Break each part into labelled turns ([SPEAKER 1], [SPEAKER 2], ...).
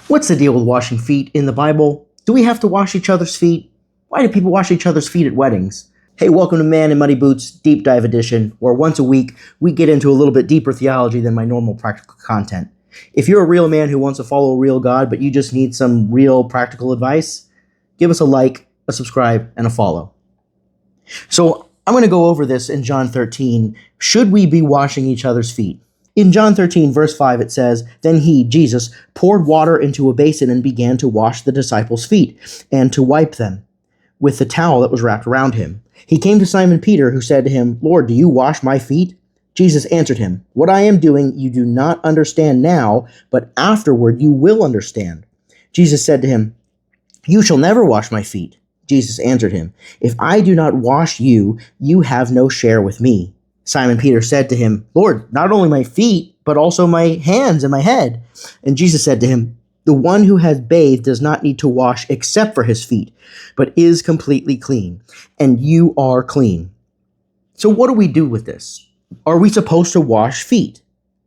[SPEAKER 1] What's the deal with washing feet in the Bible? Do we have to wash each other's feet? Why do people wash each other's feet at weddings? Hey, welcome to Man in Muddy Boots Deep Dive Edition, where once a week we get into a little bit deeper theology than my normal practical content. If you're a real man who wants to follow a real God, but you just need some real practical advice, give us a like, a subscribe, and a follow. So I'm going to go over this in John 13. Should we be washing each other's feet? In John 13, verse 5, it says, "Then he, Jesus, poured water into a basin and began to wash the disciples' feet and to wipe them with the towel that was wrapped around him. He came to Simon Peter, who said to him, 'Lord, do you wash my feet?' Jesus answered him, 'What I am doing you do not understand now, but afterward you will understand.' Jesus said to him, 'You shall never wash my feet.' Jesus answered him, 'If I do not wash you, you have no share with me.' Simon Peter said to him, 'Lord, not only my feet, but also my hands and my head.' And Jesus said to him, 'The one who has bathed does not need to wash except for his feet, but is completely clean, and you are clean.'" So what do we do with this? Are we supposed to wash feet?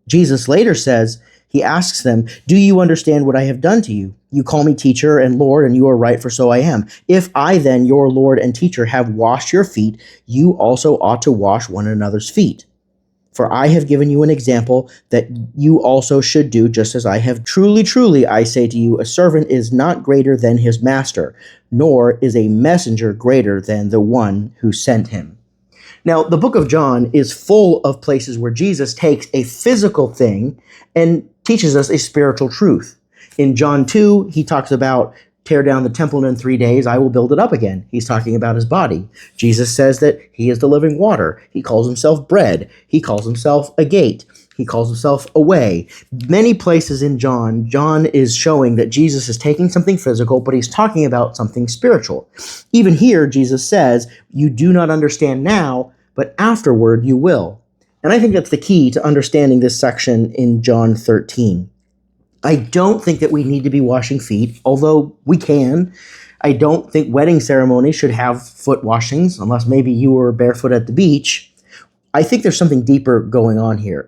[SPEAKER 1] Jesus later says, he asks them, "Do you understand what I have done to you? You call me teacher and Lord, and you are right, for so I am. If I then, your Lord and teacher, have washed your feet, you also ought to wash one another's feet. For I have given you an example that you also should do just as I have. Truly, truly, I say to you, a servant is not greater than his master, nor is a messenger greater than the one who sent him." Now, the book of John is full of places where Jesus takes a physical thing and teaches us a spiritual truth. In John 2, he talks about tear down the temple and in 3 days I will build it up again. He's talking about his body. Jesus says that he is the living water. He calls himself bread. He calls himself a gate. He calls himself a way. Many places in John is showing that Jesus is taking something physical, but he's talking about something spiritual. Even here, Jesus says, "You do not understand now, but afterward you will." And I think that's the key to understanding this section in John 13. I don't think that we need to be washing feet, although we can. I don't think wedding ceremonies should have foot washings, unless maybe you were barefoot at the beach. I think there's something deeper going on here.